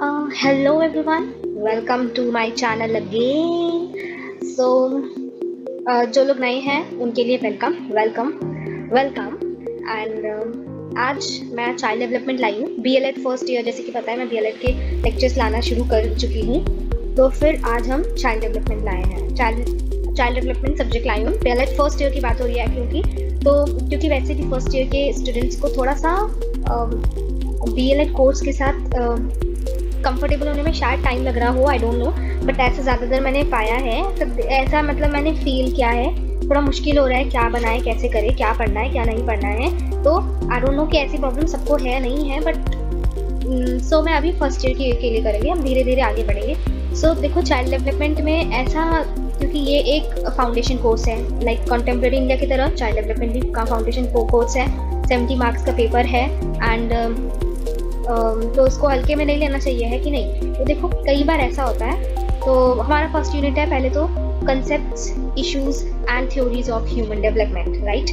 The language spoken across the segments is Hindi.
Hello everyone, welcome to my channel again. So जो लोग नए हैं उनके लिए वेलकम वेलकम वेलकम एंड आज मैं चाइल्ड डेवलपमेंट लाई हूँ BLED फर्स्ट ईयर। जैसे कि पता है मैं BLED के लेक्चर्स लाना शुरू कर चुकी हूँ, तो फिर आज हम चाइल्ड डेवलपमेंट लाए हैं, चाइल्ड डेवलपमेंट सब्जेक्ट लाई हूँ। BLED फर्स्ट ईयर की बात हो रही है क्योंकि वैसे भी फर्स्ट ईयर के स्टूडेंट्स को थोड़ा सा BLED कोर्स के साथ कंफर्टेबल होने में शायद टाइम लग रहा हो, आई डोंट नो, बट ऐसा ज़्यादातर मैंने पाया है। तो ऐसा मतलब मैंने फील किया है, थोड़ा मुश्किल हो रहा है क्या बनाए, कैसे करें, क्या पढ़ना है क्या नहीं पढ़ना है। तो आई डोंट नो कि ऐसी प्रॉब्लम सबको है नहीं है, बट सो मैं अभी फर्स्ट ईयर के लिए करेंगे, हम धीरे धीरे आगे बढ़ेंगे। सो देखो चाइल्ड डेवलपमेंट में ऐसा, क्योंकि ये एक फाउंडेशन कोर्स है, लाइक कंटेम्प्रेरी इंडिया की तरह चाइल्ड डेवलपमेंट भी का फाउंडेशन कोर्स है, 70 मार्क्स का पेपर है एंड तो इसको हल्के में नहीं लेना चाहिए, है कि नहीं। तो देखो कई बार ऐसा होता है, तो हमारा फर्स्ट यूनिट है पहले तो concepts, issues and theories of human development, right.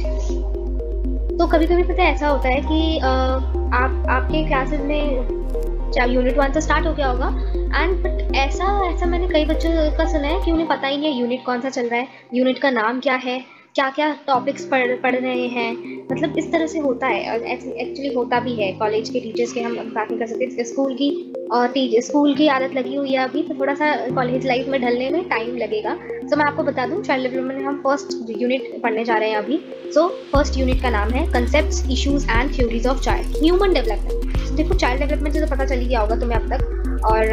तो कभी कभी पता है ऐसा होता है कि आपके क्लासेस में चाहे यूनिट 1 से स्टार्ट हो गया होगा एंड बट ऐसा मैंने कई बच्चों का सुना है कि उन्हें पता ही नहीं है यूनिट कौन सा चल रहा है, यूनिट का नाम क्या है, क्या क्या टॉपिक्स पढ़ रहे हैं। मतलब इस तरह से होता है, एक्चुअली होता भी है। कॉलेज के टीचर्स के हम बात नहीं कर सकते, स्कूल की आदत लगी हुई है अभी, तो थोड़ा सा कॉलेज लाइफ में ढलने में टाइम लगेगा। सो मैं आपको बता दूं चाइल्ड डेवलपमेंट में हम फर्स्ट यूनिट पढ़ने जा रहे हैं अभी। सो फर्स्ट यूनिट का नाम है concepts, issues and theories of child human development. देखो चाइल्ड डेवलपमेंट से तो पता चल ही गया होगा तुम्हें अब तक, और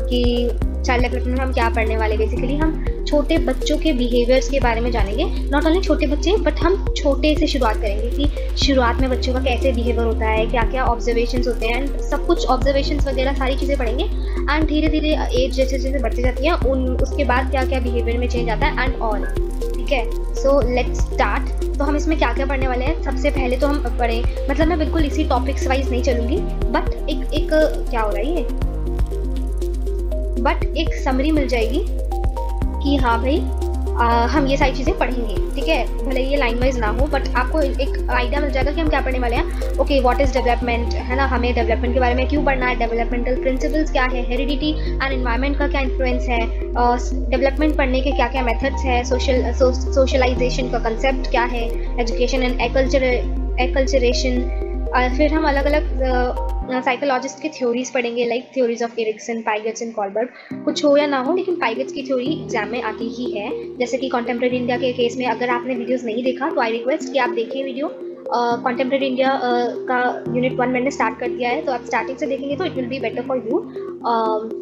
कि चाइल्ड डेवलपमेंट में हम क्या पढ़ने वाले। बेसिकली हम छोटे बच्चों के बिहेवियर्स के बारे में जानेंगे, नॉट ओनली छोटे बच्चे बट हम छोटे से शुरुआत करेंगे कि शुरुआत में बच्चों का कैसे बिहेवियर होता है, क्या क्या ऑब्जर्वेशंस होते हैं, एंड सब कुछ ऑब्जर्वेशंस वगैरह सारी चीज़ें पढ़ेंगे। एंड धीरे धीरे एज जैसे जैसे बढ़ती जाती है उसके बाद क्या क्या बिहेवियर में चेंज आता है एंड ऑल, ठीक है। So let's start. तो हम इसमें क्या क्या पढ़ने वाले हैं, सबसे पहले तो हम पढ़ें, मतलब मैं बिल्कुल इसी टॉपिक्स वाइज नहीं चलूँगी, बट एक क्या हो रहा है, बट एक समरी मिल जाएगी कि हाँ भाई हम ये सारी चीज़ें पढ़ेंगे, ठीक है। भले ये लाइन वाइज ना हो बट आपको एक आइडिया मिल जाएगा कि हम क्या पढ़ने वाले हैं। ओके, व्हाट इज़ डेवलपमेंट, है ना, हमें डेवलपमेंट के बारे में क्यों पढ़ना है, डेवलपमेंटल प्रिंसिपल्स क्या है, हेरिडिटी एंड एनवायरनमेंट का क्या इन्फ्लुएंस है, डेवलपमेंट पढ़ने के क्या क्या मेथड्स है, सोशलाइजेशन का कंसेप्ट क्या है, एजुकेशन एंड एक्लचरेशन। फिर हम अलग अलग साइकोलॉजिस्ट की थ्योरीज पढ़ेंगे, like theories of Erikson, Piaget's and Kohlberg. कुछ हो या ना हो लेकिन पाइगेट्स की थ्योरी एग्जाम में आती ही है। जैसे कि कंटेम्प्रेरी इंडिया के केस में अगर आपने वीडियोस नहीं देखा तो आई रिक्वेस्ट कि आप देखें वीडियो। कंटेम्प्रेरी इंडिया का यूनिट 1 मैंने स्टार्ट कर दिया है, तो आप स्टार्टिंग से देखेंगे तो it will be better for you.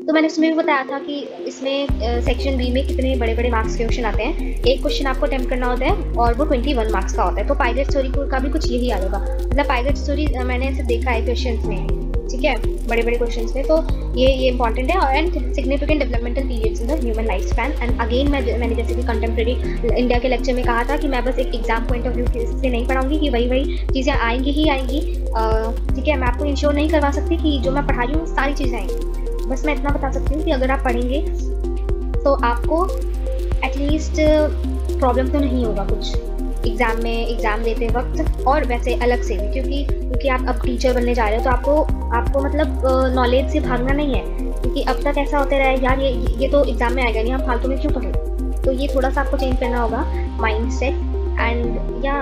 तो मैंने उसमें भी बताया था कि इसमें सेक्शन बी में कितने बड़े बड़े मार्क्स के क्वेश्चन आते हैं। एक क्वेश्चन आपको अटेम्प्ट करना होता है और वो 21 मार्क्स का होता है। तो पाइगेट्स थ्योरी का भी कुछ यही हाल होगा, मतलब पाइगेट्स थ्योरी मैंने ऐसे देखा है क्वेश्चन में, ठीक है, बड़े बड़े क्वेश्चंस में। तो ये इंपॉर्टेंट है। और and significant developmental periods in the human life span. And again मैंने जैसे कि कंटेम्प्रेरी इंडिया के लेक्चर में कहा था कि मैं बस एक एग्जाम पॉइंट ऑफ व्यू से नहीं पढ़ाऊंगी कि वही चीज़ें आएंगी ही आएंगी, ठीक है। मैं आपको इंश्योर नहीं करवा सकती कि जो मैं पढ़ा रही हूँ सारी चीज़ें आएंगी, बस मैं इतना बता सकती हूँ कि अगर आप पढ़ेंगे तो आपको एटलीस्ट प्रॉब्लम तो नहीं होगा कुछ एग्ज़ाम देते वक्त, और वैसे अलग से भी, क्योंकि आप अब टीचर बनने जा रहे हो तो आपको मतलब नॉलेज से भागना नहीं है। क्योंकि अब तक ऐसा होता रहा है यार ये तो एग्ज़ाम में आएगा नहीं, हम फालतू में क्यों पढ़ें। तो ये थोड़ा सा आपको चेंज करना होगा माइंड सेट। एंड या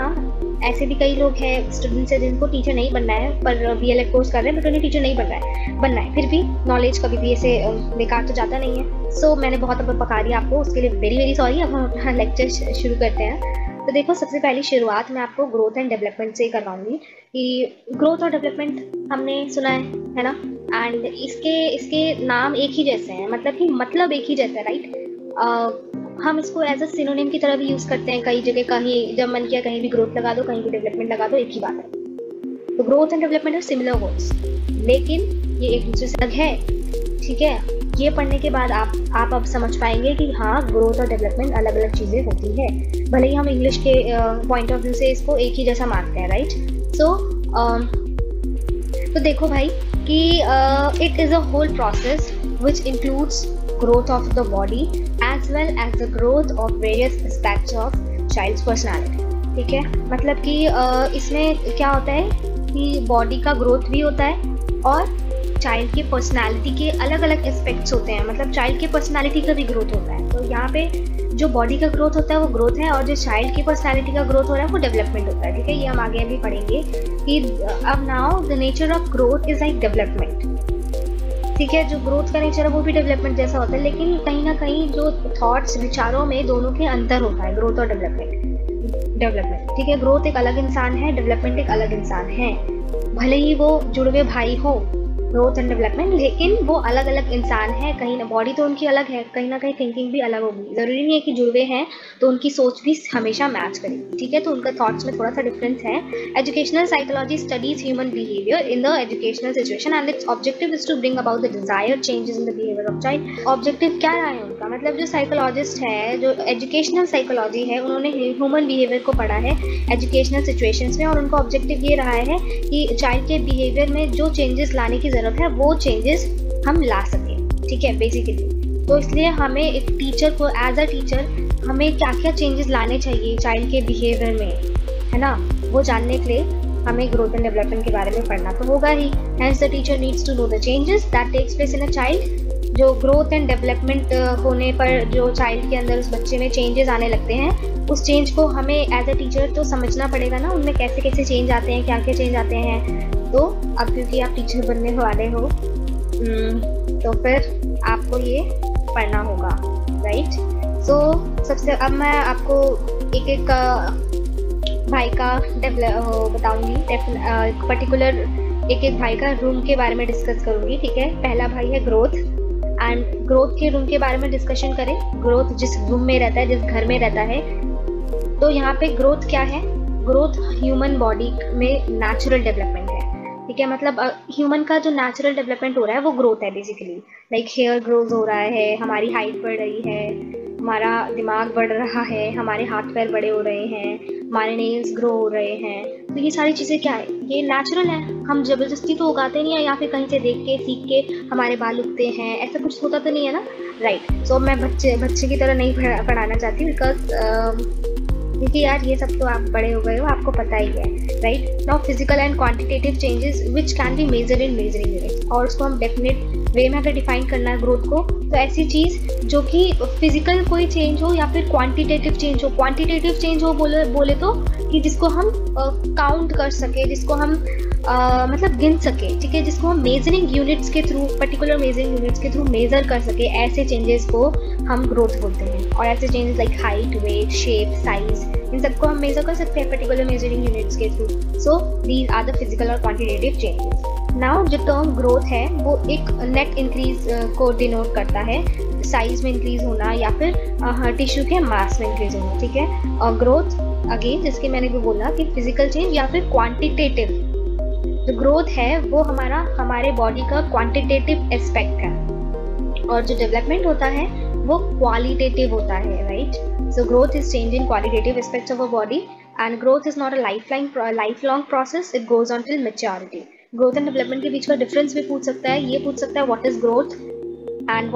ऐसे भी कई लोग हैं स्टूडेंट्स हैं जिनको टीचर नहीं बनना है पर BLED कोर्स कर रहे हैं, बट उन्हें टीचर नहीं बनना है, फिर भी नॉलेज कभी भी ऐसे बेकार तो जाता नहीं है। सो मैंने बहुत अब पका दिया आपको, उसके लिए वेरी वेरी सॉरी। अब हम अपना लेक्चर शुरू करते हैं। तो देखो सबसे पहली शुरुआत मैं आपको ग्रोथ एंड डेवलपमेंट से करवाऊंगी कि ग्रोथ और डेवलपमेंट हमने सुना है ना, एंड इसके नाम एक ही जैसे हैं, मतलब एक ही जैसा है, राइट। हम इसको एज अ सिनोनिम की तरह भी यूज़ करते हैं कई जगह, कहीं जब मन किया कहीं भी ग्रोथ लगा दो, कहीं भी डेवलपमेंट लगा दो, एक ही बात है। तो growth and development are similar words, लेकिन ये एक दूसरे से अलग है, ठीक है। ये पढ़ने के बाद आप अब समझ पाएंगे कि हाँ ग्रोथ और डेवलपमेंट अलग अलग चीज़ें होती है, भले ही हम इंग्लिश के पॉइंट ऑफ व्यू से इसको एक ही जैसा मानते हैं, राइट। सो तो देखो भाई कि it is a whole process which includes growth of the body as well as the growth of various aspects of child's personality, ठीक है। मतलब कि इसमें क्या होता है कि बॉडी का ग्रोथ भी होता है और चाइल्ड की पर्सनालिटी के अलग अलग एस्पेक्ट्स होते हैं, मतलब चाइल्ड की पर्सनालिटी का भी ग्रोथ होता है। तो यहाँ पे जो बॉडी का ग्रोथ होता है वो ग्रोथ है, और जो चाइल्ड की पर्सनालिटी का ग्रोथ हो रहा है वो डेवलपमेंट होता है। ठीक है, ये हम आगे अभी पढ़ेंगे कि अब now the nature of growth is like development. ठीक है, जो ग्रोथ का नेचर है वो भी डेवलपमेंट जैसा होता है, लेकिन कहीं ना कहीं जो थॉट्स, विचारों में दोनों के अंतर होता है, ग्रोथ और डेवलपमेंट। ठीक है, ग्रोथ एक अलग इंसान है, डेवलपमेंट एक अलग इंसान है। भले ही वो जुड़वे भाई हो, ग्रोथ एंड डेवलपमेंट, लेकिन वो अलग अलग इंसान है। कहीं ना बॉडी तो उनकी अलग है, कहीं ना कहीं थिंकिंग भी अलग होगी। जरूरी नहीं है कि जुड़वे हैं तो उनकी सोच भी हमेशा मैच करेगी। ठीक है, तो उनका थॉट्स में थोड़ा सा डिफरेंस है। Educational psychology studies human behaviour in the educational situation and its objective is to bring about the desired changes in the behaviour of child. Objective क्या रहा है उनका, मतलब जो साइकोलॉजिस्ट है, जो एजुकेशनल साइकोलॉजी है, उन्होंने ह्यूमन बिहेवियर को पढ़ा है एजुकेशनल सिचुएशंस में, और उनका ऑब्जेक्टिव ये रहा है कि चाइल्ड के बिहेवियर में जो चेंजेस लाने की जरूरत है वो चेंजेस हम ला सकें। ठीक है, बेसिकली तो इसलिए हमें एक टीचर को, एज अ टीचर, हमें क्या क्या चेंजेस लाने चाहिए चाइल्ड के बिहेवियर में, है ना, वो जानने के लिए हमें ग्रोथ एंड डेवलपमेंट के बारे में पढ़ना तो होगा ही। Hence the teacher needs to know the changes that takes place in a child. जो ग्रोथ एंड डेवलपमेंट होने पर जो चाइल्ड के अंदर, उस बच्चे में चेंजेस आने लगते हैं, उस चेंज को हमें एज अ टीचर तो समझना पड़ेगा ना, उनमें कैसे कैसे चेंज आते हैं, क्या क्या चेंज आते हैं। तो अब क्योंकि आप टीचर बनने वाले हो तो फिर आपको ये पढ़ना होगा, राइट। सो सबसे अब मैं आपको एक एक भाई का बताऊंगी, पर्टिकुलर एक एक भाई का रूम के बारे में डिस्कस करूंगी। ठीक है, पहला भाई है ग्रोथ, एंड ग्रोथ के रूम के बारे में डिस्कशन करें। ग्रोथ जिस रूम में रहता है, जिस घर में रहता है, तो यहाँ पे ग्रोथ क्या है? ग्रोथ ह्यूमन बॉडी में नेचुरल डेवलपमेंट है। ठीक है, मतलब ह्यूमन का जो नेचुरल डेवलपमेंट हो रहा है वो ग्रोथ है बेसिकली। लाइक हेयर ग्रोथ हो रहा है, हमारी हाइट बढ़ रही है, हमारा दिमाग बढ़ रहा है, हमारे हाथ पैर बड़े हो रहे हैं, हमारे नेल्स ग्रो हो रहे हैं। तो ये सारी चीज़ें क्या है? ये नेचुरल है, हम जबरदस्ती तो उगाते नहीं है, या फिर कहीं से देख के सीख के हमारे बाल उगते हैं, ऐसा कुछ होता तो नहीं है ना, राइट। सो मैं बच्चे की तरह नहीं पढ़ाना चाहती, बिकॉज क्योंकि यार ये सब तो आप बड़े हो गए हो, आपको पता ही है, right. Now physical and quantitative changes which can be measure in measuring units, और उसको हम डेफिनेट वे में अगर डिफाइन करना है ग्रोथ को, तो ऐसी चीज़ जो कि फिजिकल कोई चेंज हो या फिर क्वांटिटेटिव चेंज हो। क्वांटिटेटिव चेंज हो बोले तो कि जिसको हम काउंट कर सके, जिसको हम मतलब गिन सके, ठीक है, जिसको हम मेजरिंग यूनिट्स के थ्रू, पर्टिकुलर मेजरिंग यूनिट्स के थ्रू मेजर कर सके, ऐसे चेंजेस को हम ग्रोथ बोलते हैं। और ऐसे changes like height, weight, shape, size, इन सबको हम मेजर कर सकते हैं पर्टिकुलर मेजरिंग यूनिट्स के through. So these are the physical और क्वांटिटेटिव चेंजेस। नाउ जो टर्म ग्रोथ है वो एक नेट इंक्रीज को डिनोट करता है, साइज में इंक्रीज होना या फिर टिश्यू के मास में इंक्रीज होना। ठीक है, और ग्रोथ अगेन जिसके मैंने भी बोला कि फिजिकल चेंज या फिर क्वांटिटेटिव, जो ग्रोथ है वो हमारे बॉडी का क्वांटिटेटिव एस्पेक्ट है, और जो डेवलपमेंट होता है वो क्वालिटेटिव होता है, right. So growth is change in qualitative aspects of a body, and growth is not a life long process, it goes on till maturity. Growth and development के बीच का डिफरेंस भी पूछ सकता है, ये पूछ सकता है what is growth and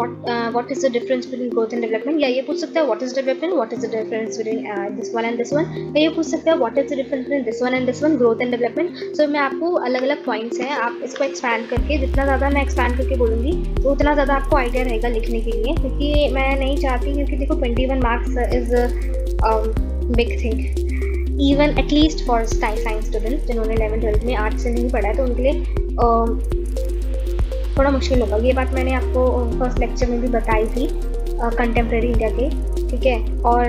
what is the difference between growth and development, या ये पूछ सकता है what is development, what is the difference between this one and this one, या ये पूछ सकता है what is the difference between this one and this one, growth and development। So मैं आपको अलग अलग पॉइंट्स हैं, आप इसको एक्सपैंड करके, जितना ज़्यादा मैं एक्सपैंड करके बोलूँगी तो उतना ज़्यादा आपको आइडिया रहेगा लिखने के लिए, क्योंकि मैं नहीं चाहती, क्योंकि देखो 21 marks is big thing, even at least for science students जिन्होंने 11th-12th में आर्ट्स से नहीं पढ़ा है, तो उनके लिए थोड़ा मुश्किल होगा। ये बात मैंने आपको फर्स्ट लेक्चर में भी बताई थी कंटेम्प्रेरी इंडिया के, ठीक है। और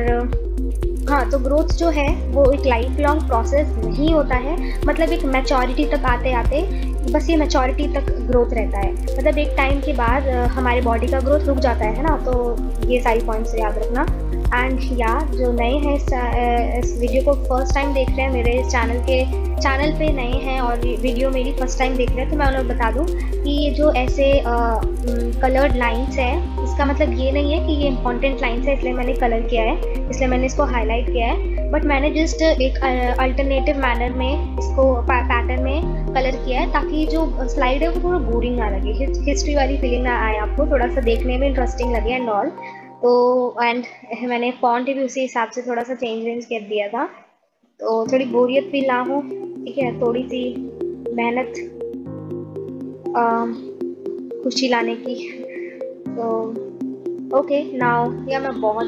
हाँ, तो ग्रोथ जो है वो एक लाइफ लॉन्ग प्रोसेस नहीं होता है, मतलब एक मैच्योरिटी तक आते आते बस ये मैच्योरिटी तक ग्रोथ रहता है, मतलब एक टाइम के बाद हमारे बॉडी का ग्रोथ रुक जाता है ना। तो ये सारी पॉइंट्स याद रखना। एंड यार जो नए हैं इस वीडियो को फर्स्ट टाइम देख रहे हैं, मेरे इस चैनल पे नए हैं और वीडियो मेरी फर्स्ट टाइम देख रहे हैं, तो मैं उन्हें बता दूं कि ये जो ऐसे कलर्ड लाइंस है, इसका मतलब ये नहीं है कि ये इंपॉर्टेंट लाइंस है इसलिए मैंने कलर किया है, इसलिए मैंने इसको हाईलाइट किया है, बट मैंने जस्ट एक अल्टरनेटिव मैनर में इसको पैटर्न में कलर किया है, ताकि जो स्लाइड है वो थोड़ा बोरिंग ना लगे, हिस्ट्री वाली फीलिंग ना आए आपको, थोड़ा सा देखने में इंटरेस्टिंग लगे एंड ऑल। तो एंड मैंने फॉन्ट भी उसी हिसाब से थोड़ा सा चेंज कर दिया था, तो थोड़ी बोरियत फील ना हो, ठीक है, थोड़ी सी मेहनत खुशी लाने की। तो ओके नाउ, या मैं बहुत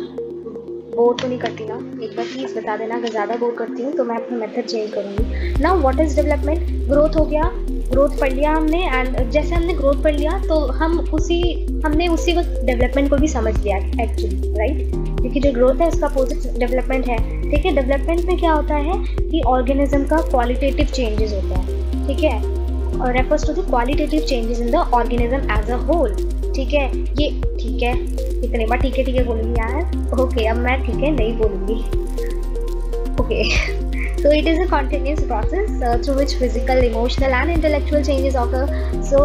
बोर तो नहीं करती ना, एक बार प्लीज़ बता देना अगर ज़्यादा बोर करती हूँ तो मैं अपना मेथड चेंज करूँगी। Now what is development? Growth हो गया, ग्रोथ पढ़ लिया हमने, एंड जैसे हमने ग्रोथ पढ़ लिया तो हमने उसी वक्त डेवलपमेंट को भी समझ लिया एक्चुअली, राइट? क्योंकि जो ग्रोथ है उसका अपोजिट डेवलपमेंट है, ठीक है। डेवलपमेंट में क्या होता है कि ऑर्गेनिज्म का क्वालिटेटिव चेंजेस होता है, ठीक है, और refers to the qualitative changes in the organism as a whole, ठीक है। ये ठीक है, इतने बार ठीक है बोलूँगी यार। ओके, अब मैं ठीक है नहीं बोलूँगी। Okay, so it is a continuous process through which physical, emotional and intellectual changes occur. So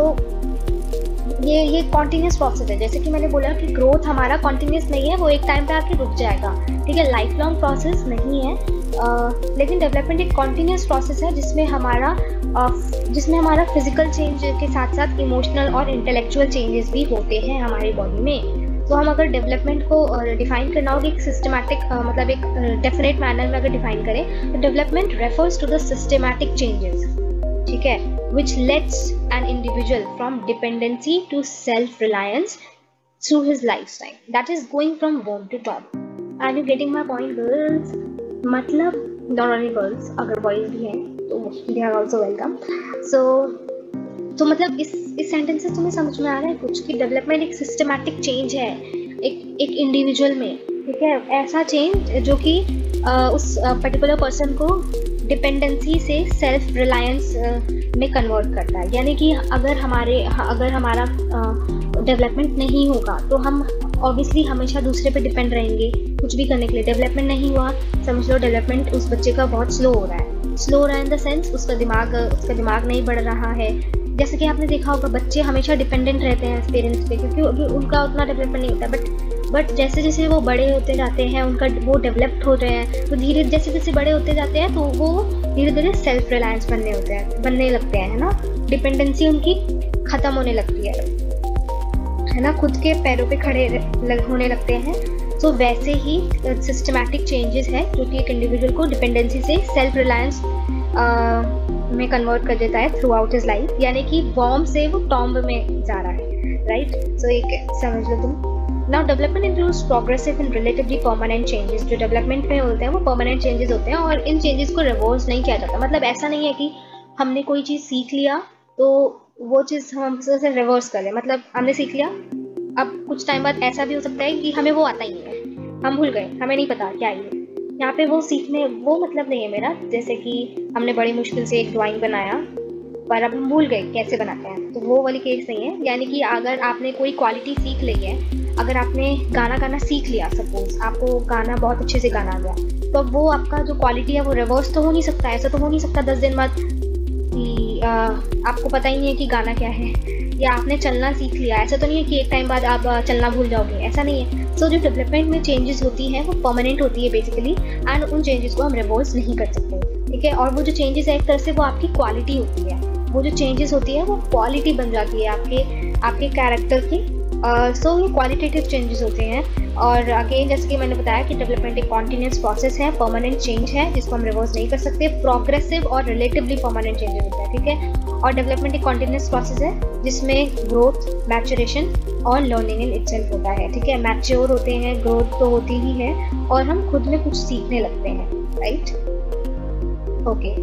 ये continuous process है। जैसे कि मैंने बोला कि ग्रोथ हमारा continuous नहीं है, वो एक टाइम पे आके रुक जाएगा, ठीक है, लाइफ लॉन्ग प्रोसेस नहीं है। लेकिन डेवलपमेंट एक continuous प्रोसेस है जिसमें हमारा फिजिकल चेंज के साथ साथ इमोशनल और इंटेलेक्चुअल चेंजेस भी होते हैं हमारी बॉडी में। तो हम अगर डेवलपमेंट को डिफाइन करना होगा एक सिस्टमैटिक मतलब एक डेफिनेट मैनर में अगर डिफाइन करें तो development refers to the systematic changes, ठीक है, which lets an individual from dependency to self-reliance through his lifestyle, that is going from womb to top. Are you getting my point, girls? मतलब not only girls, अगर boys भी हैं तो they are also welcome. तो मतलब इस सेंटेंस से तुम्हें समझ में आ रहा है कुछ कि डेवलपमेंट एक सिस्टमैटिक चेंज है एक इंडिविजुअल में, ठीक है, ऐसा चेंज जो कि उस पर्टिकुलर पर्सन को डिपेंडेंसी से सेल्फ रिलायंस में कन्वर्ट करता है। यानी कि अगर हमारा डेवलपमेंट नहीं होगा तो हम ऑब्वियसली हमेशा दूसरे पे डिपेंड रहेंगे कुछ भी करने के लिए। डेवलपमेंट नहीं हुआ, समझ लो डेवलपमेंट उस बच्चे का बहुत स्लो हो रहा है इन द सेंस उसका दिमाग नहीं बढ़ रहा है। जैसे कि आपने देखा होगा बच्चे हमेशा डिपेंडेंट रहते हैं पेरेंट्स पे क्योंकि उनका उतना डेवलपमेंट नहीं होता, बट जैसे जैसे वो बड़े होते जाते हैं वो डेवलप्ड हो रहे हैं तो जैसे जैसे बड़े होते जाते हैं तो वो धीरे धीरे सेल्फ रिलायंस बनने लगते हैं, है ना। डिपेंडेंसी उनकी ख़त्म होने लगती है ना, खुद के पैरों पे खड़े होने लगते हैं। तो वैसे ही सिस्टमैटिक चेंजेस है जो कि एक इंडिविजुअल को डिपेंडेंसी से सेल्फ रिलायंस में कन्वर्ट कर देता है थ्रू आउट हिज लाइफ, यानी कि वॉर्म से वो टॉम्ब में जा रहा है, राइट। सो एक समझ लो तुम। Now development includes progressive and relatively permanent changes. जो डेवलपमेंट में होते हैं वो परमानेंट चेंजेस होते हैं और इन चेंजेस को रिवर्स नहीं किया जाता। मतलब ऐसा नहीं है कि हमने कोई चीज़ सीख लिया तो वो चीज़ हम उसे रिवर्स कर लें। मतलब हमने सीख लिया, अब कुछ टाइम बाद ऐसा भी हो सकता है कि हमें वो आता ही नहीं है, हम भूल गए, हमें नहीं पता क्या है। यहाँ पे वो सीखने वो मतलब नहीं है मेरा। जैसे कि हमने बड़ी मुश्किल से एक ड्राइंग बनाया पर अब हम भूल गए कैसे बनाते हैं, तो वो वाली केस नहीं है। यानी कि अगर आपने कोई क्वालिटी सीख ली है, अगर आपने गाना गाना सीख लिया, सपोज आपको गाना बहुत अच्छे से गाना आ गया, तो अब वो आपका जो क्वालिटी है वो रिवर्स तो हो नहीं सकता। ऐसा तो हो नहीं सकता 10 दिन बाद कि आपको पता ही नहीं है कि गाना क्या है, या आपने चलना सीख लिया, ऐसा तो नहीं है कि एक टाइम बाद आप चलना भूल जाओगे, ऐसा नहीं है। सो जो डेवलपमेंट में चेंजेस होती हैं वो परमानेंट होती है बेसिकली, एंड उन चेंजेस को हम रिवर्स नहीं कर सकते, ठीक है। और वो जो चेंजेस है एक तरह से वो आपकी क्वालिटी होती है, वो जो चेंजेस होती है वो क्वालिटी बन जाती है आपके कैरेक्टर की। सो ये क्वालिटेटिव चेंजेस होते हैं। और अगेन जैसे कि मैंने बताया कि डेवलपमेंट एक कॉन्टिन्यूस प्रोसेस है, परमानेंट चेंज है जिसको हम रिवर्स नहीं कर सकते। प्रोग्रेसिव और रिलेटिवली परमानेंट चेंजेस होते हैं, ठीक है। और डेवलपमेंट एक कॉन्टिन्यूस प्रोसेस है जिसमें ग्रोथ, मैच्योरेशन और लर्निंग इन इटसेल्फ होता है, ठीक है। मैच्योर होते हैं, ग्रोथ तो होती ही है और हम खुद में कुछ सीखने लगते हैं, राइट। ओके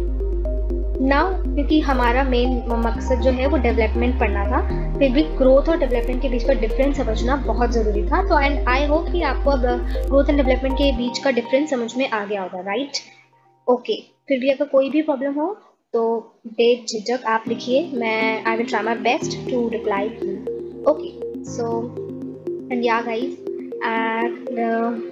नाउ क्योंकि हमारा मेन मकसद जो है वो डेवलपमेंट पढ़ना था, फिर भी ग्रोथ और डेवलपमेंट के बीच का डिफरेंस समझना बहुत ज़रूरी था। तो एंड आई होप कि आपको अब ग्रोथ एंड डेवलपमेंट के बीच का डिफरेंस समझ में आ गया होगा, राइट। ओके, फिर भी अगर कोई भी प्रॉब्लम हो तो बेझिझक आप लिखिए, मैं I will try my best to reply you. Okay so and yeah guys,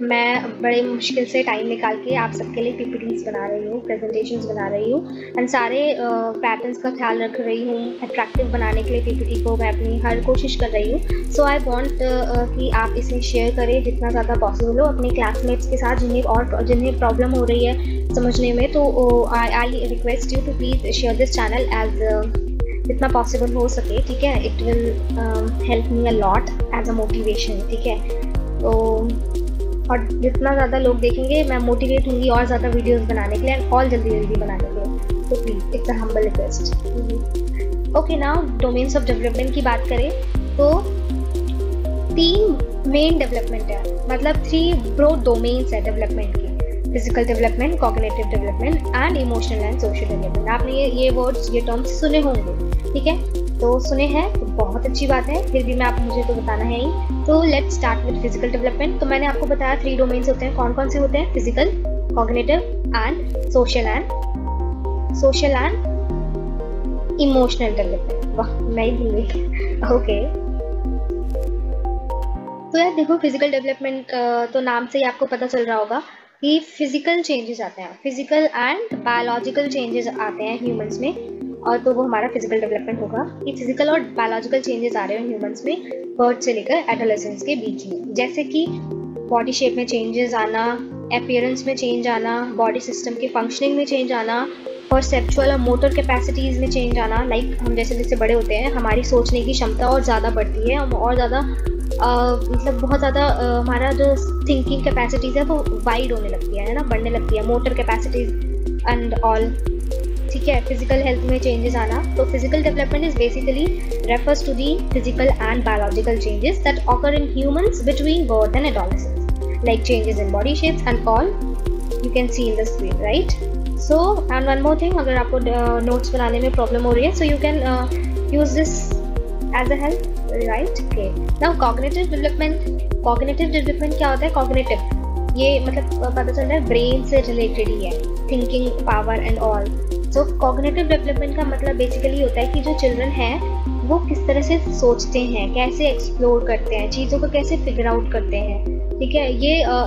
मैं बड़े मुश्किल से टाइम निकाल के आप सबके लिए पीपीटीज बना रही हूँ, प्रेजेंटेशंस बना रही हूँ एंड सारे पैटर्न्स का ख्याल रख रही हूँ। अट्रैक्टिव बनाने के लिए पीपीटी को मैं अपनी हर कोशिश कर रही हूँ। सो आई वांट कि आप इसे शेयर करें जितना ज़्यादा पॉसिबल हो अपने क्लासमेट्स के साथ जिन्हें प्रॉब्लम हो रही है समझने में। तो I request you to please share this channel as जितना पॉसिबल हो सके, ठीक है। It will help me a lot as a motivation, ठीक है। तो और जितना ज़्यादा लोग देखेंगे मैं मोटिवेट होंगी और ज़्यादा वीडियोस बनाने के लिए और जल्दी बनाने के लिए। तो please it's a humble request. Okay now domains of development की बात करें तो 3 मेन डेवलपमेंट है, मतलब 3 ब्रॉड डोमेन्स है डेवलपमेंट की, physical development, cognitive development and emotional and social development. आपने ये वर्ड्स, ये टर्म्स सुने होंगे, ठीक है, तो सुने हैं तो बहुत अच्छी बात है, फिर भी मैं आपको मुझे तो बताना है ही। तो let's start with physical development. तो मैंने आपको बताया 3 डोमेन्स होते हैं, कौन कौन से होते हैं, physical, cognitive and social and emotional development. वाह, मैं ही भूल गई। ओके, तो यार देखो, फिजिकल डेवलपमेंट तो नाम से ही आपको पता चल रहा होगा कि फिजिकल चेंजेस आते हैं, फिजिकल एंड बायोलॉजिकल चेंजेस आते हैं ह्यूमंस में, और तो वो हमारा फिजिकल डेवलपमेंट होगा कि फिजिकल और बायोलॉजिकल चेंजेस आ रहे हैं ह्यूमंस में बर्थ से लेकर एडोलेसेंस के बीच में, जैसे कि बॉडी शेप में चेंजेस आना, अपीयरेंस में चेंज आना, बॉडी सिस्टम के फंक्शनिंग में चेंज आना, परसेप्चुअल और मोटर कैपेसिटीज़ में चेंज आना। लाइक हम जैसे जैसे बड़े होते हैं हमारी सोचने की क्षमता और ज़्यादा बढ़ती है, हम और ज़्यादा मतलब बहुत ज़्यादा हमारा जो थिंकिंग कैपेसिटीज़ है वो वाइड होने लगती है ना, बढ़ने लगती है, मोटर कैपेसिटीज एंड ऑल, ठीक है। फिजिकल हेल्थ में चेंजेस आना, तो physical development is basically refers to the physical and biological changes that occur in humans between birth and adolescence, like changes in body shapes and all you can see in the screen, right. So and one more thing, अगर आपको नोट्स बनाने में प्रॉब्लम हो रही है, so you can use this as a help, right. Okay, now cognitive development क्या होता है? कॉग्निटिव, ये मतलब पता चल रहा है ब्रेन से रिलेटेड ही है, thinking power and all. So cognitive development का मतलब बेसिकली होता है कि जो चिल्ड्रन हैं वो किस तरह से सोचते हैं, कैसे एक्सप्लोर करते हैं, चीज़ों को कैसे फिगर आउट करते हैं, ठीक है।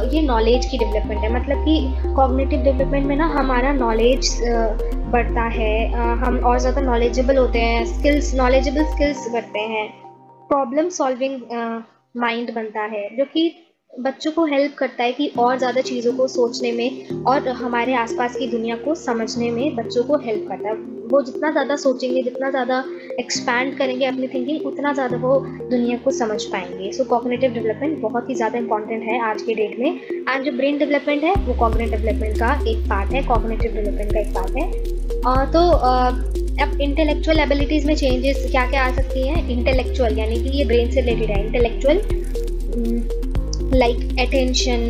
ये नॉलेज की डेवलपमेंट है, मतलब कि कॉग्निटिव डेवलपमेंट में ना हमारा नॉलेज बढ़ता है, हम और ज़्यादा नॉलेजेबल होते हैं, नॉलेजेबल स्किल्स बढ़ते हैं, प्रॉब्लम सॉल्विंग माइंड बनता है, जो कि बच्चों को हेल्प करता है कि और ज़्यादा चीज़ों को सोचने में और हमारे आसपास की दुनिया को समझने में बच्चों को हेल्प करता है। वो जितना ज़्यादा सोचेंगे, जितना ज़्यादा एक्सपैंड करेंगे अपनी थिंकिंग, उतना ज़्यादा वो दुनिया को समझ पाएंगे। सो कॉग्निटिव डेवलपमेंट बहुत ही ज़्यादा इंपॉर्टेंट है आज के डेट में। एंड जो ब्रेन डेवलपमेंट है वो कॉग्निटिव डेवलपमेंट का एक पार्ट है, कॉग्निटिव डेवलपमेंट का एक पार्ट है। तो अब इंटेलेक्चुअल एबिलिटीज़ में चेंजेस क्या क्या आ सकती हैं? इंटेलेक्चुअल यानी कि ये ब्रेन से रिलेटेड है, इंटेलेक्चुअल लाइक अटेंशन,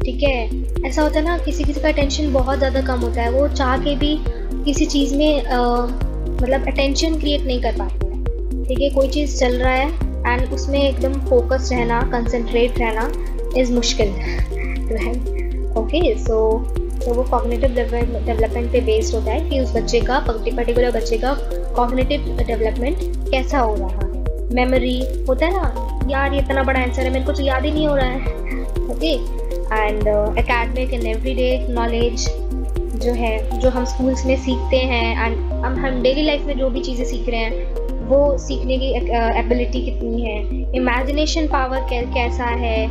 ठीक है। ऐसा होता है ना, किसी का अटेंशन बहुत ज़्यादा कम होता है, वो चाह के भी किसी चीज़ में मतलब अटेंशन क्रिएट नहीं कर पाते हैं, ठीक है। कोई चीज़ चल रहा है एंड उसमें एकदम फोकस रहना, कंसंट्रेट रहना इज़ मुश्किल, राइट। ओके, सो वो कॉग्निटिव डेवलपमेंट पे बेस्ड होता है कि उस बच्चे का, पर्टिकुलर बच्चे का कॉग्निटिव डेवलपमेंट कैसा हो रहा है। मेमोरी होता है ना, यार ये इतना बड़ा आंसर है मेरे को तो याद ही नहीं हो रहा है, okay. And academic and everyday knowledge जो है, जो हम स्कूल्स में सीखते हैं एंड हम डेली लाइफ में जो भी चीज़ें सीख रहे हैं वो सीखने की एबिलिटी कितनी है। इमेजिनेशन पावर कैसा है,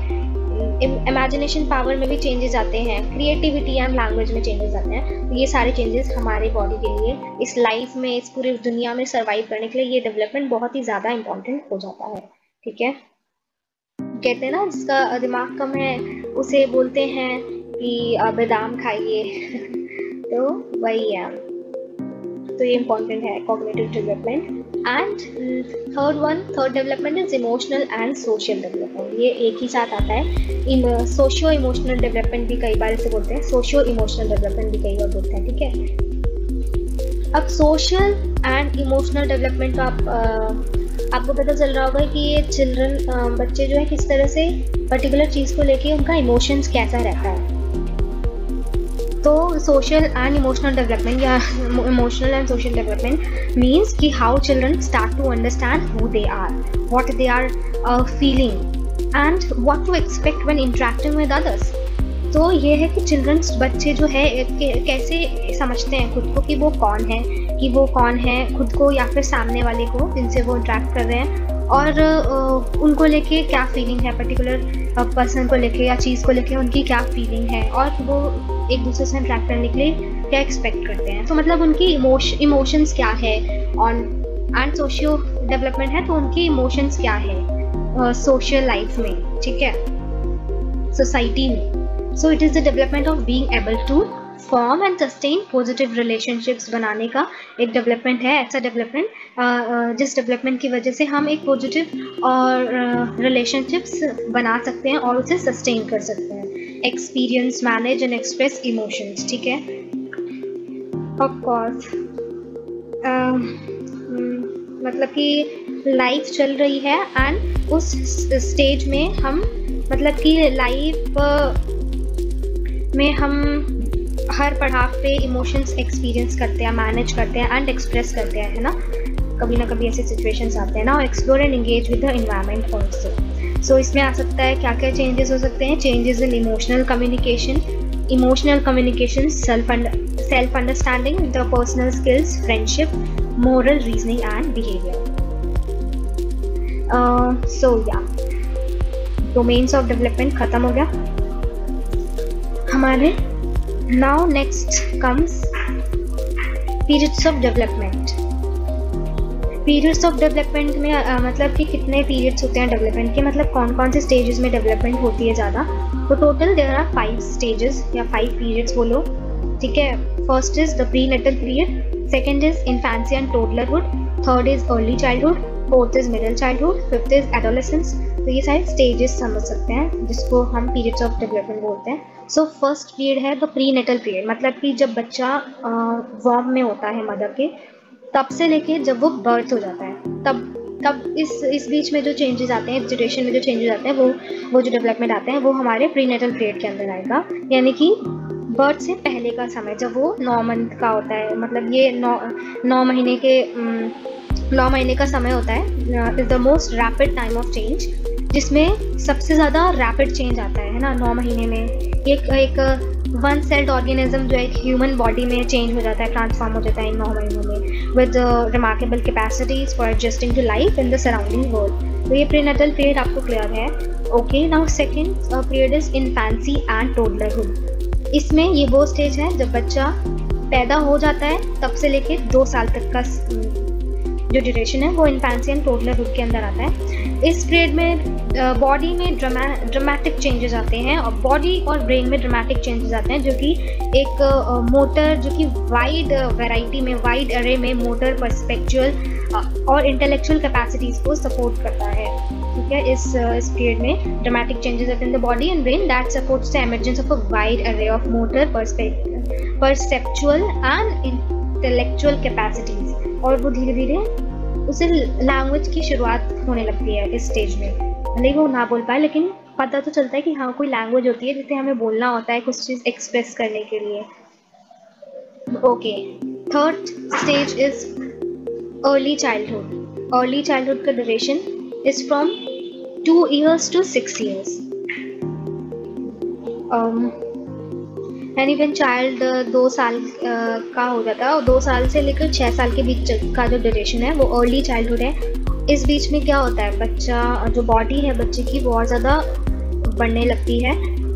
इमेजिनेशन पावर में भी चेंजेस आते हैं, क्रिएटिविटी एंड लैंग्वेज में चेंजेस आते हैं। तो ये सारे चेंजेस हमारे बॉडी के लिए, इस लाइफ में, इस पूरी दुनिया में सर्वाइव करने के लिए ये डेवलपमेंट बहुत ही ज़्यादा इंपॉर्टेंट हो जाता है, ठीक है। कहते हैं ना, जिसका दिमाग कम है उसे बोलते हैं कि बादाम खाइए तो वही है। तो ये इंपॉर्टेंट है cognitive development. And third development is emotional and social development. ये एक ही साथ आता है। सोशियो इमोशनल डेवलपमेंट भी कई बार इसे बोलते हैं, सोशियो इमोशनल डेवलपमेंट भी कई बार बोलते हैं, ठीक है। अब सोशल एंड इमोशनल डेवलपमेंट का आपको पता चल रहा होगा कि ये चिल्ड्रन, बच्चे जो है किस तरह से पर्टिकुलर चीज़ को लेके उनका इमोशंस कैसा रहता है। तो सोशल एंड इमोशनल डेवलपमेंट या emotional and social development means कि how children start to understand who they are, what they are feeling and what to expect when interacting with others. तो ये है कि चिल्ड्रंस, बच्चे जो है कैसे समझते हैं खुद को कि वो कौन है, खुद को या फिर सामने वाले को जिनसे वो इंटरेक्ट कर रहे हैं, और उनको लेके क्या फीलिंग है, पर्टिकुलर पर्सन को लेके या चीज़ को लेके उनकी क्या फीलिंग है, और वो एक दूसरे से इंटरेक्ट करने के लिए क्या एक्सपेक्ट करते हैं। तो मतलब उनकी इमोशंस क्या है, एंड सोशियो डेवलपमेंट है तो उनकी इमोशंस क्या है सोशल लाइफ में, ठीक है, सोसाइटी में। So it is the development of being able to form and sustain positive relationships बनाने का एक डेवलपमेंट है, ऐसा डेवलपमेंट जिस डेवलपमेंट की वजह से हम एक पॉजिटिव और रिलेशनशिप्स बना सकते हैं और उसे सस्टेन कर सकते हैं। Experience, manage and express emotions, ठीक है। ऑफ कोर्स मतलब कि लाइफ चल रही है एंड उस स्टेज में हम मतलब कि लाइफ में हम हर पड़ाव पे इमोशंस एक्सपीरियंस करते हैं, मैनेज करते हैं एंड एक्सप्रेस करते हैं, है ना। कभी ना कभी ऐसे सिचुएशंस आते हैं ना। Explore and engage with the environment also. So इसमें आ सकता है क्या क्या चेंजेस हो सकते हैं। Changes in emotional communication, self understanding, interpersonal skills, friendship, moral reasoning and behaviour. So या डोमेन्स ऑफ डेवलपमेंट खत्म हो गया हमारे। Now next comes periods of development. Periods of development में मतलब कि कितने periods होते हैं डेवलपमेंट के, मतलब कौन कौन से stages में डेवलपमेंट होती है ज़्यादा। तो टोटल देयर आर 5 stages या 5 periods बोलो, ठीक है। First is the prenatal period, second is infancy and toddlerhood, third is early childhood, fourth is middle childhood, fifth is adolescence. तो ये सारे स्टेजेस समझ सकते हैं जिसको हम पीरियड्स ऑफ डेवलपमेंट बोलते हैं। सो फर्स्ट पीरियड है द प्री नेटल पीरियड, मतलब कि जब बच्चा वॉर्म में होता है मदर के, तब से लेके जब वो बर्थ हो जाता है, तब इस बीच में जो चेंजेस आते हैं, इस ड्यूरेशन में जो चेंजेस आते हैं, वो जो डेवलपमेंट आते हैं वो हमारे प्री नेटल पीरियड के अंदर आएगा। यानी कि बर्थ से पहले का समय जब वो 9 मंथ का होता है, मतलब ये 9 महीने का समय होता है, is the most rapid time of change, जिसमें सबसे ज़्यादा रैपिड चेंज आता है ना 9 महीने में। एक वन सेल्ड ऑर्गेनिज्म जो एक ह्यूमन बॉडी में चेंज हो जाता है, ट्रांसफॉर्म हो जाता है इन 9 महीनों में, with remarkable capacities for adjusting to life in the surrounding world. तो ये प्रीनेटल पीरियड आपको क्लियर है। Okay, now second period is infancy and toddlerhood. इसमें ये वो स्टेज है जब बच्चा पैदा हो जाता है तब से लेके 2 साल तक का जो ड्यूरेशन है वो इन्फेंसी एंड टोडलरहुड के अंदर आता है। इस पीरियड में बॉडी में ड्रामेटिक चेंजेस आते हैं, और बॉडी और ब्रेन में ड्रामेटिक चेंजेस आते हैं, जो कि एक मोटर, जो कि वाइड वैरायटी में, वाइड अरे में मोटर, पर्सपेक्चुअल और इंटेलेक्चुअल कैपेसिटीज़ को सपोर्ट करता है। ठीक है, इस पीरियड में ड्रामेटिक चेंजेस आते हैं in the body and brain that supports the emergence of a wide array of motor, perceptual and intellectual capacities, और वो धीरे धीरे उसे लैंग्वेज की शुरुआत होने लगती है इस स्टेज में। भले ही वो ना बोल पाए, लेकिन पता तो चलता है कि हाँ कोई लैंग्वेज होती है जिसे हमें बोलना होता है कुछ चीज़ एक्सप्रेस करने के लिए। Okay, third stage is early childhood. Early childhood का duration is from 2 years to 6 years। यानी व्हेन चाइल्ड 2 साल का हो जाता है, और 2 साल से लेकर 6 साल के बीच का जो ड्यूरेशन है वो अर्ली चाइल्डहुड है। इस बीच में क्या होता है, बच्चा जो बॉडी है बच्चे की बहुत ज़्यादा बढ़ने लगती है,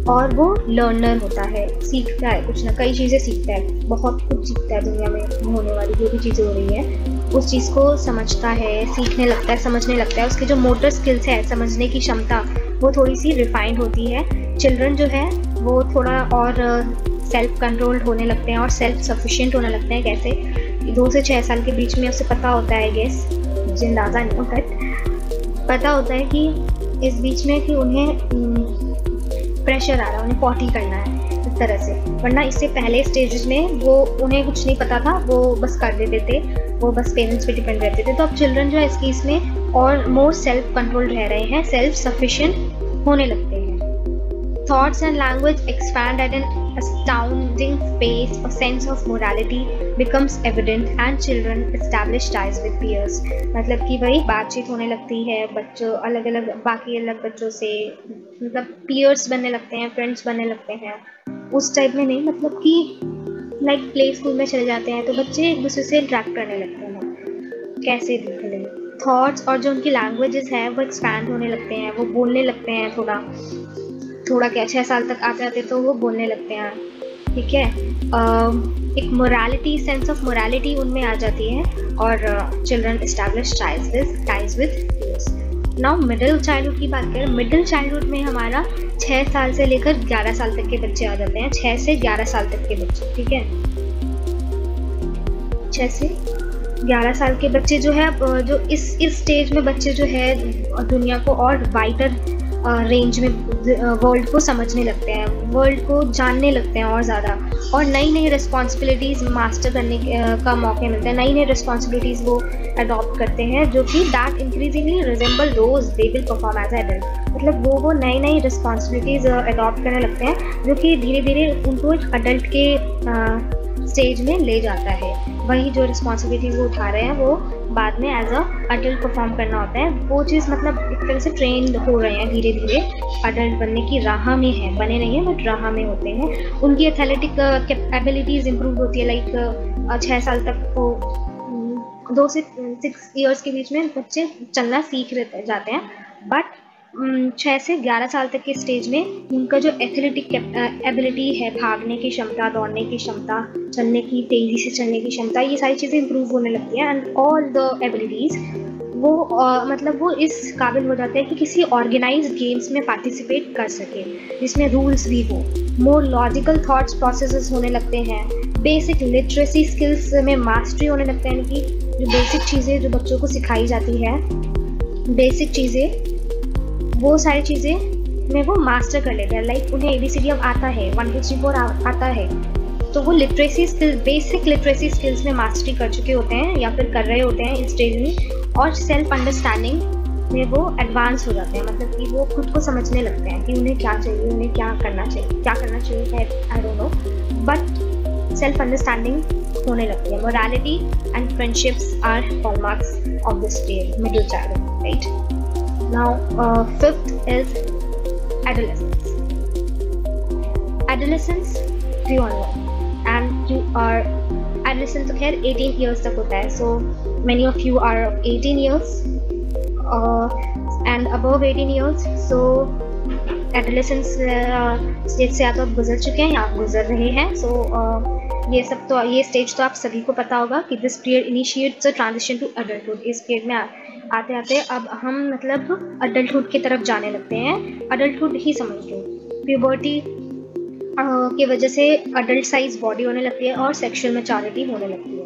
और वो लर्नर होता है, सीखता है कुछ ना, कई चीज़ें सीखता है, बहुत कुछ सीखता है। दुनिया में होने वाली जो भी चीज़ें हो रही है उस चीज़ को समझता है, सीखने लगता है, समझने लगता है। उसकी जो मोटर स्किल्स है, समझने की क्षमता, वो थोड़ी सी रिफाइंड होती है। चिल्ड्रन जो है वो थोड़ा और सेल्फ कंट्रोल्ड होने लगते हैं और सेल्फ सफिशिएंट होने लगते हैं। कैसे, 2 से 6 साल के बीच में उसे पता होता है, गेस मुझे अंदाज़ा नहीं होता, पता होता है कि इस बीच में कि उन्हें प्रेशर आ रहा है, उन्हें पॉटी करना है, इस तरह से। वरना इससे पहले स्टेजेस में वो उन्हें कुछ नहीं पता था, वो बस कर देते थे, वो बस पेरेंट्स पे डिपेंड रहते थे। तो अब चिल्ड्रन जो है इस केस में और मोर सेल्फ कंट्रोल्ड रह रहे हैं, सेल्फ सफिशिएंट होने लगते हैं। Thoughts and language expand at an astounding pace. A sense of morality becomes evident, and children establish ties with peers. मतलब कि वही बातचीत होने लगती है बच्चों बाकी अलग बच्चों से, मतलब peers बनने लगते हैं, friends बनने लगते हैं। उस टाइप में नहीं, मतलब कि लाइक प्ले स्कूल में चले जाते हैं तो बच्चे एक दूसरे से इंटरेक्ट करने लगते हैं, कैसे दिखने। थॉट्स और जो उनकी लैंग्वेजेस है वो एक्सपैंड होने लगते हैं, वो बोलने लगते हैं, थोड़ा क्या 6 साल तक आते आते तो वो बोलने लगते हैं। ठीक है, एक मोरालिटी, सेंस ऑफ मोरालिटी उनमें आ जाती है, और children establish ties with peers. Now middle childhood की बात करें, मिडिल चाइल्डहुड में हमारा 6 साल से लेकर 11 साल तक के बच्चे आ जाते हैं, 6 से 11 साल तक के बच्चे, ठीक है। 6 से 11 साल के बच्चे जो है, जो इस स्टेज में बच्चे जो है दुनिया को और वाइडर रेंज में वर्ल्ड को समझने लगते हैं, वर्ल्ड को जानने लगते हैं और ज़्यादा, और नई नई रिस्पॉन्सिबिलिटीज़ मास्टर करने का मौके मिलते हैं, नई नई रिस्पॉन्सिबिलिटीज़ वो अडॉप्ट करते हैं, जो कि that increasingly resemble those they will perform as adult. मतलब वो नई नई रिस्पॉन्सिबिलिटीज़ अडॉप्ट करने लगते हैं, जो कि धीरे धीरे उनको एक अडल्ट के स्टेज में ले जाता है। वही जो रिस्पॉन्सिबिलिटीज़ वो उठा रहे हैं वो बाद में एज अ अडल्ट परफॉर्म करना होता है। वो चीज़ मतलब एक तरह से ट्रेंड हो रहे हैं, धीरे धीरे अडल्ट बनने की राह में है, बने नहीं हैं बट राह में होते हैं। उनकी एथलेटिक एबिलिटीज़ इम्प्रूव होती है, लाइक 6 साल तक वो 2 से 6 ईयर्स के बीच में बच्चे चलना सीख जाते हैं, बट 6 से 11 साल तक के स्टेज में उनका जो एथलेटिक एबिलिटी है, भागने की क्षमता, दौड़ने की क्षमता, चलने की, तेज़ी से चलने की क्षमता, ये सारी चीज़ें इंप्रूव होने लगती हैं। एंड ऑल द एबिलिटीज़ वो मतलब वो इस काबिल हो जाते हैं कि किसी ऑर्गेनाइज्ड गेम्स में पार्टिसिपेट कर सके, जिसमें रूल्स भी हो। मोर लॉजिकल थॉट्स प्रोसेसेस होने लगते हैं, बेसिक लिटरेसी स्किल्स में मास्टरी होने लगते हैं, कि जो बेसिक चीज़ें जो बच्चों को सिखाई जाती है, बेसिक चीज़ें, वो सारी चीज़ें में वो मास्टर कर लेते हैं। लाइक उन्हें ABCD अब आता है, 1 2 3 4 आता है, तो वो literacy skills, basic literacy skills में मास्टरी कर चुके होते हैं या फिर कर रहे होते हैं इस स्टेज में, और सेल्फ अंडरस्टैंडिंग में वो एडवांस हो जाते हैं। मतलब कि वो खुद को समझने लगते हैं कि उन्हें क्या चाहिए, उन्हें क्या करना चाहिए है, I don't know, but self understanding होने लगती है। Morality and friendships are hallmarks of this stage, middle childhood, right. Now, 5th is adolescence. Adolescence, we all know, and you are adolescence तो खैर 18 years तक होता है. So many of you are 18 years and above 18 years. So adolescence stage से या तो आप गुजर चुके हैं या आप गुजर रहे हैं. So ये स्टेज तो आप सभी को पता होगा कि this period initiates a transition to adulthood. इस पीरियड में आते आते अब हम मतलब अडल्टहुड की तरफ जाने लगते हैं. अडल्टहुड ही समझ लो. प्यूबर्टी की वजह से अडल्ट साइज बॉडी होने लगती है और सेक्सुअल मैच्योरिटी होने लगती है.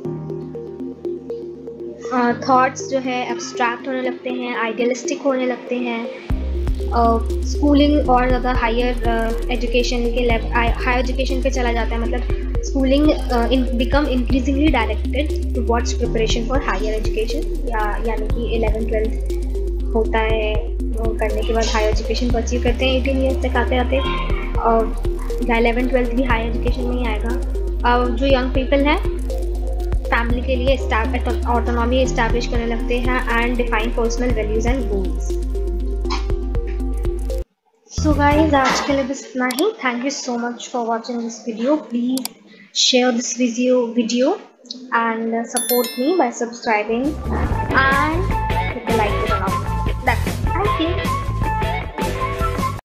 थॉट्स जो है एब्स्ट्रैक्ट होने लगते हैं, आइडियलिस्टिक होने लगते हैं. स्कूलिंग और ज़्यादा हायर एजुकेशन के हायर एजुकेशन पे चला जाता है. मतलब schooling become increasingly directed towards preparation for higher education, यानी कि 11th-12th होता है. वो करने के बाद हायर एजुकेशन परस्यू करते हैं 18 ईयर्स तक आते आते. और 11th-12th भी हायर एजुकेशन में ही आएगा. जो यंग पीपल हैं फैमिली के लिए ऑटोनॉमी इस्टेब्लिश करने लगते हैं and define personal values and goals. So guys, आज के लिए बस इतना ही. Thank you so much for watching this video. Please share this video and support me by subscribing and